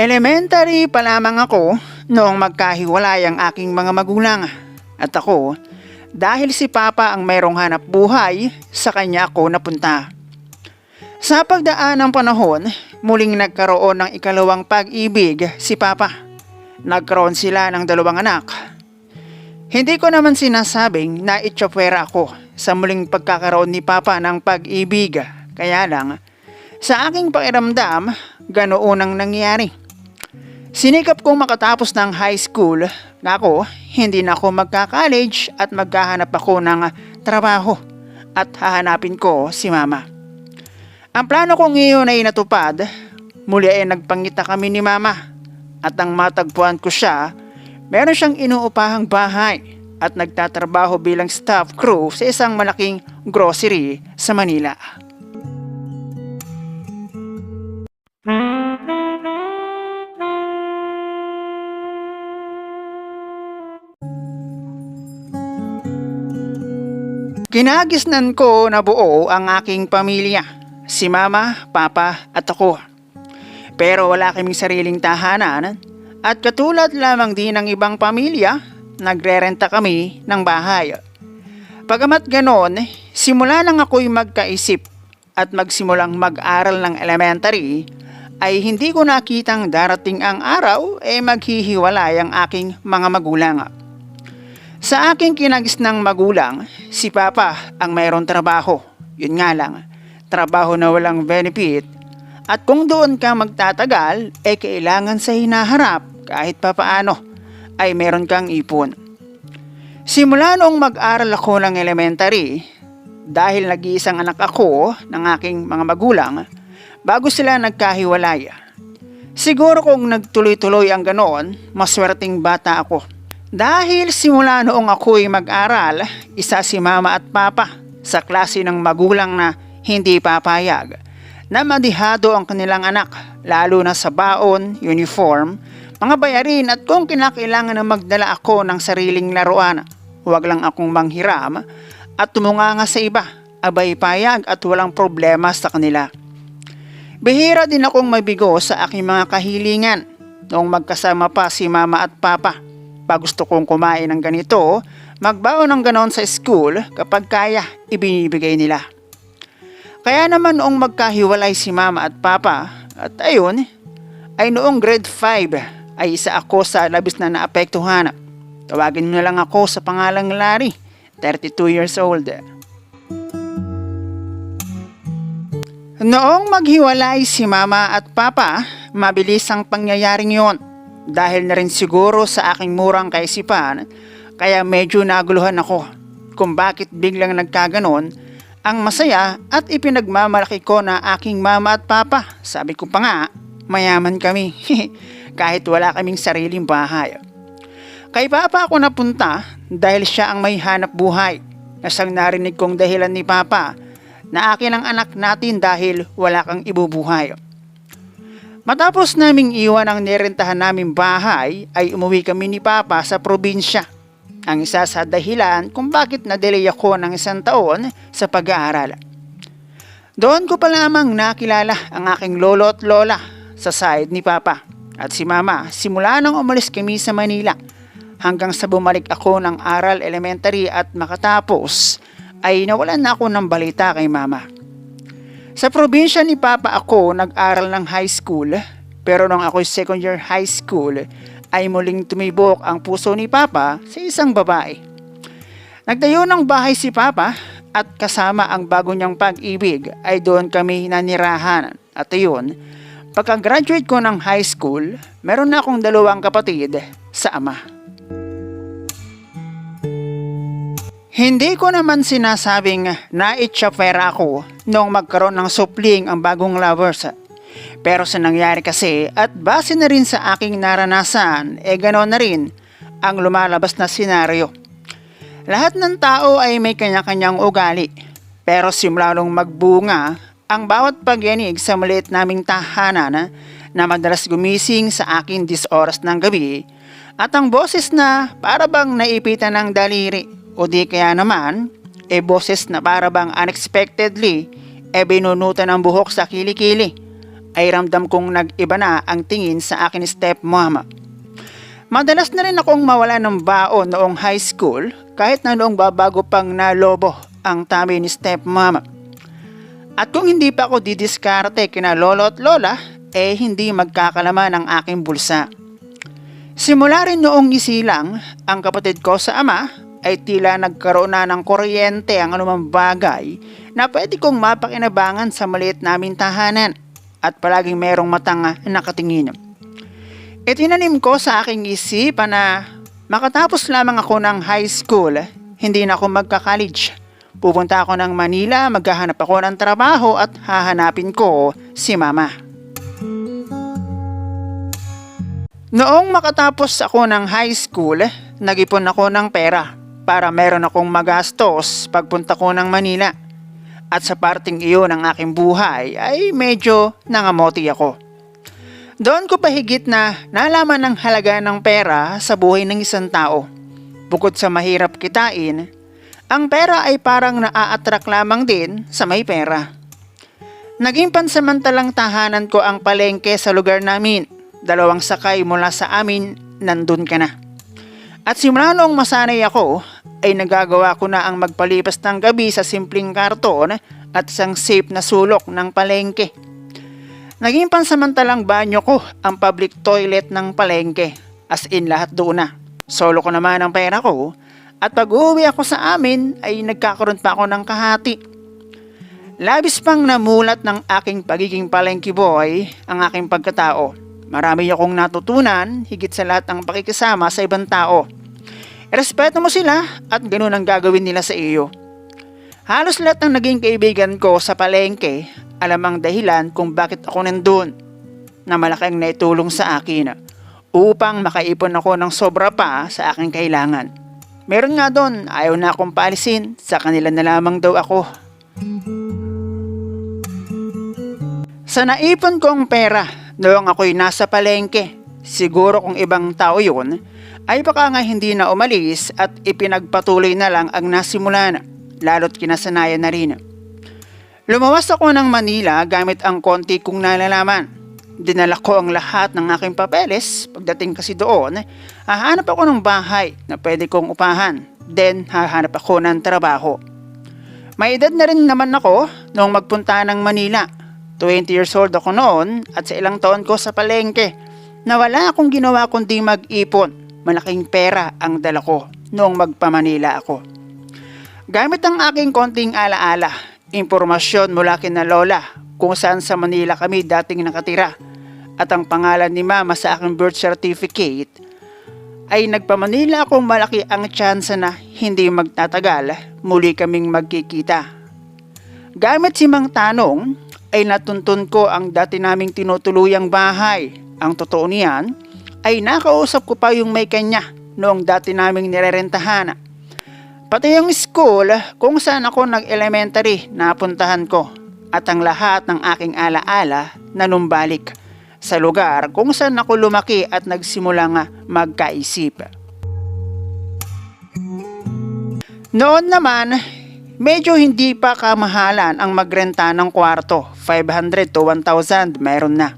Elementary pa lamang ako noong magkahiwalay ang aking mga magulang. At ako, dahil si Papa ang mayroong hanap buhay, sa kanya ako napunta. Sa pagdaan ng panahon, muling nagkaroon ng ikalawang pag-ibig si Papa. Nagkaroon sila ng 2 anak. Hindi ko naman sinasabing na itsapwera ako sa muling pagkakaroon ni Papa ng pag-ibig. Kaya lang, sa aking pakiramdam, ganoon ang nangyari. Sinikap kong makatapos ng high school, ako hindi na ako magka-college at maghahanap ako ng trabaho at hahanapin ko si Mama. Ang plano ko ngayon ay natupad, muli ay nagpangita kami ni Mama at ang matagpuan ko siya, meron siyang inuupahang bahay at nagtatrabaho bilang staff crew sa isang malaking grocery sa Manila. Kinagisnan ko na buo ang aking pamilya, si Mama, Papa at ako. Pero wala kaming sariling tahanan at katulad lamang din ng ibang pamilya, nagrerenta kami ng bahay. Pagamat ganon, simula nang ako'y magkaisip at magsimulang mag-aral ng elementary, ay hindi ko nakitang darating ang araw ay maghihiwalay ang aking mga magulang. Sa aking kinagisnang magulang, si Papa ang mayroong trabaho. Yun nga lang, trabaho na walang benefit. At kung doon ka magtatagal, kailangan sa hinaharap kahit papaano ay meron kang ipon. Simula noong mag-aral ako ng elementary, dahil nag-iisang anak ako ng aking mga magulang, bago sila nagkahiwalay. Siguro kung nagtuloy-tuloy ang ganoon, maswerteng bata ako. Dahil simula noong ako'y mag-aral, isa si Mama at Papa sa klase ng magulang na hindi papayag na madihado ang kanilang anak, lalo na sa baon, uniform, mga bayarin at kung kinakailangan na magdala ako ng sariling laruan. Huwag lang akong manghiram at tumunganga sa iba, abay payag at walang problema sa kanila. Bihira din akong mabigo sa aking mga kahilingan noong magkasama pa si Mama at Papa. Pag gusto kong kumain ng ganito, magbaon ng ganon sa school kapag kaya, ibinibigay nila. Kaya naman noong magkahiwalay si Mama at Papa, at ayun, ay noong grade 5 ay isa ako sa labis na naapektuhan. Tawagin mo na lang ako sa pangalang Larry, 32 years old. Noong maghiwalay si Mama at Papa, mabilis ang pangyayaring yon. Dahil na rin siguro sa aking murang kaisipan, kaya medyo naguluhan ako kung bakit biglang nagkaganon. Ang masaya at ipinagmamalaki ko na aking Mama at Papa. Sabi ko pa nga, mayaman kami kahit wala kaming sariling bahay. Kay Papa ako napunta dahil siya ang may hanap buhay. Nasang narinig kong dahilan ni Papa na akin ang anak natin dahil wala kang ibubuhay. Matapos naming iwan ang nirentahan naming bahay ay umuwi kami ni Papa sa probinsya. Ang isa sa dahilan kung bakit na-delay ako ng 1 taon sa pag-aaral. Doon ko pa lamang nakilala ang aking lolo at lola sa side ni Papa at si Mama simula nang umalis kami sa Manila hanggang sa bumalik ako ng aral elementary at makatapos ay nawalan na ako ng balita kay Mama. Sa probinsya ni Papa ako nag-aral ng high school, pero nung ako'y second year high school ay muling tumibok ang puso ni Papa sa isang babae. Nagtayo ng bahay si Papa at kasama ang bago niyang pag-ibig ay doon kami nanirahan. At ayun, pagka-graduate ko ng high school, meron na akong 2 kapatid sa ama. Hindi ko naman sinasabing naitsapwera ako noong magkaroon ng supling ang bagong lovers. Pero sa nangyari kasi at base na rin sa aking naranasan, ganoon na rin ang lumalabas na senaryo. Lahat ng tao ay may kanya-kanyang ugali. Pero simula nung magbunga, ang bawat pagyanig sa maliit naming tahanan na madalas gumising sa akin 10 oras ng gabi at ang boses na para bang naipitan ng daliri. O di kaya naman, boses na para bang unexpectedly, binunutan ng buhok sa kilikili, ay ramdam kong nag-iba na ang tingin sa akin ni stepmama. Madalas na rin akong mawala ng baon noong high school kahit na noong babago pang nalobo ang tami ni stepmama. At kung hindi pa ako didiskarte kina lolo at lola, hindi magkakalaman ang aking bulsa. Simula rin noong isilang, ang kapatid ko sa ama ay tila nagkaroon na ng kuryente ang anumang bagay na pwede kong mapakinabangan sa maliit naming tahanan at palaging merong matang nakatingin. Itinanim ko sa aking isipan na makatapos lamang ako ng high school, hindi na ako magka-college. Pupunta ako ng Manila, maghahanap ako ng trabaho at hahanapin ko si mama. Noong makatapos ako ng high school, nag-ipon ako ng pera para meron akong magastos pagpunta ko ng Manila. At sa parting iyon ng aking buhay ay medyo nangamoti ako. Doon ko pahigit na nalaman ang halaga ng pera sa buhay ng isang tao. Bukod sa mahirap kitain, ang pera ay parang naa-attract lamang din sa may pera. Naging pansamantalang tahanan ko ang palengke sa lugar namin. 2 sakay mula sa amin, nandun ka na. At simula noong masanay ako, ay nagagawa ko na ang magpalipas ng gabi sa simpleng karton at isang safe na sulok ng palengke. Naging pansamantalang banyo ko ang public toilet ng palengke, as in lahat doon na. Solo ko naman ang pera ko at pag uwi ako sa amin ay nagkakaroon pa ako ng kahati. Labis pang namulat ng aking pagiging palengke boy ang aking pagkatao. Marami akong natutunan, higit sa lahat ang pakikisama sa ibang tao. Respeto mo sila at ganun ang gagawin nila sa iyo. Halos lahat ng naging kaibigan ko sa palengke, alam ang dahilan kung bakit ako nandun, na malaking naitulong sa akin upang makaipon ako ng sobra pa sa aking kailangan. Meron nga doon, ayaw na akong paalisin, sa kanila na lamang daw ako. Sa naipon kong pera, noong ako'y nasa palengke, siguro kung ibang tao yun, ay baka nga hindi na umalis at ipinagpatuloy na lang ang nasimulan, lalo't kinasanayan na rin. Lumawas ako ng Manila gamit ang konti kong nalalaman. Dinala ko ang lahat ng aking papeles. Pagdating kasi doon, hahanap ako ng bahay na pwede kong upahan. Then, hahanap ako ng trabaho. May edad na rin naman ako noong magpunta ng Manila. 20 years old ako noon at sa ilang taon ko sa palengke na wala akong ginawa kundi mag-ipon. Malaking pera ang dala ko noong magpa-Manila ako. Gamit ang aking konting alaala, impormasyon mula kina lola kung saan sa Manila kami dating nakatira at ang pangalan ni mama sa aking birth certificate, ay nagpa-Manila akong malaki ang tsansa na hindi magtatagal muli kaming magkikita. Gamit si Mang Tanong ay natuntun ko ang dati naming tinutuluyang bahay. Ang totoo niyan ay nakausap ko pa yung may kanya noong dati naming nirerentahan. Pati yung school kung saan ako nag-elementary napuntahan ko at ang lahat ng aking alaala na numbalik sa lugar kung saan ako lumaki at nagsimulang magkaisip. Noon naman, medyo hindi pa kamahalan ang magrenta ng kwarto, 500 to 1,000 meron na.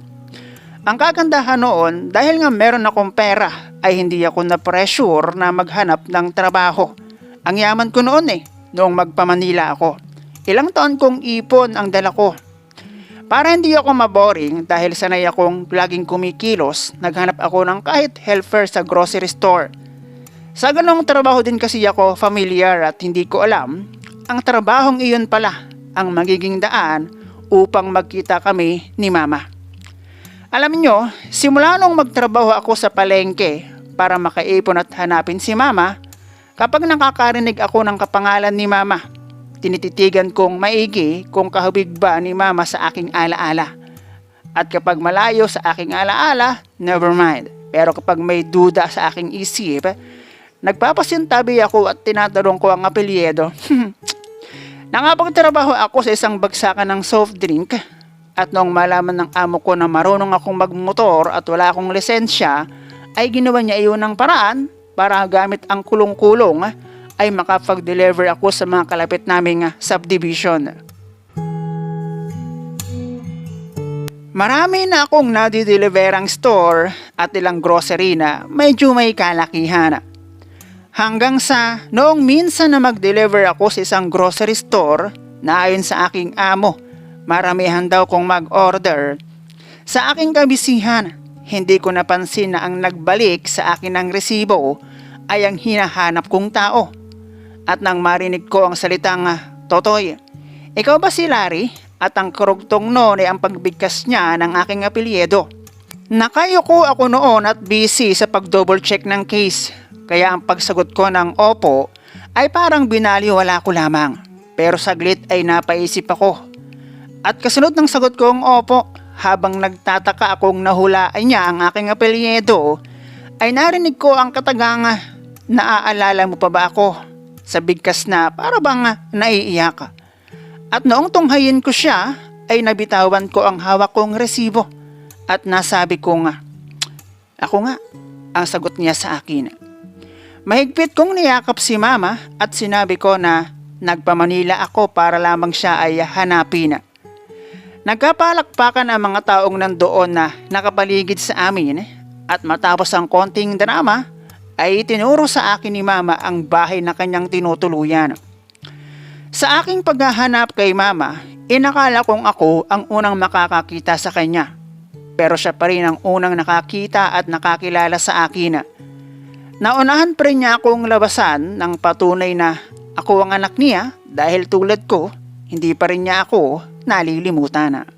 Ang kagandahan noon dahil nga meron akong pera ay hindi ako na-pressure na maghanap ng trabaho. Ang yaman ko noon noong magpa-Manila ako. Ilang taon kong ipon ang dala ko. Para hindi ako maboring dahil sanay akong laging kumikilos, naghanap ako ng kahit helper sa grocery store. Sa ganong trabaho din kasi ako familiar at hindi ko alam, ang trabahong iyon pala ang magiging daan upang magkita kami ni mama. Alam nyo, simula nung magtrabaho ako sa palengke para makaipon at hanapin si mama, kapag nakakarinig ako ng kapangalan ni mama, tinititigan kong maigi kung kahubig ba ni mama sa aking alaala. At kapag malayo sa aking alaala, never mind. Pero kapag may duda sa aking isip, nagpapasintabi ako at tinatanong ko ang apelyido. Nakapagtrabaho ako sa isang bagsakan ng soft drink at noong malaman ng amo ko na marunong akong magmotor at wala akong lisensya, ay ginawa niya iyon ng paraan para gamit ang kulong-kulong ay makapag-deliver ako sa mga kalapit naming subdivision. Marami na akong nadideliverang store at ilang grocery na medyo may kalakihan. Hanggang sa noong minsan na mag-deliver ako sa isang grocery store na ayon sa aking amo, maramihan daw kong mag-order. Sa aking kabisihan, hindi ko napansin na ang nagbalik sa akin ng resibo ay ang hinahanap kong tao. At nang marinig ko ang salitang, "Totoy, ikaw ba si Larry?" At ang karugtong noon ay ang pagbigkas niya ng aking apelyido. Nakayuko ako noon at busy sa pag-double check ng case. Kaya ang pagsagot ko ng opo ay parang binaliwala ko lamang. Pero saglit ay napaisip ako. At kasunod ng sagot kong opo, habang nagtataka akong nahulaan niya ang aking apelyido, ay narinig ko ang katagang, "Naaalala mo pa ba ako?" Sa bigkas na para bang naiiyak. At noong tunghayin ko siya, ay nabitawan ko ang hawak kong resibo. At nasabi ko nga, "Ako nga," ang sagot niya sa akin. Mahigpit kong niyakap si mama at sinabi ko na nagpa-Manila ako para lamang siya ay hanapin. Nagkapalakpakan ang mga taong nandoon na nakapaligid sa amin at matapos ang konting drama ay tinuro sa akin ni mama ang bahay na kanyang tinutuluyan. Sa aking paghahanap kay mama, inakala kong ako ang unang makakakita sa kanya. Pero siya pa rin ang unang nakakita at nakakilala sa akin. Naunahan pa rin niya akong labasan ng patunay na ako ang anak niya dahil tulad ko, hindi pa rin niya ako nalilimutan.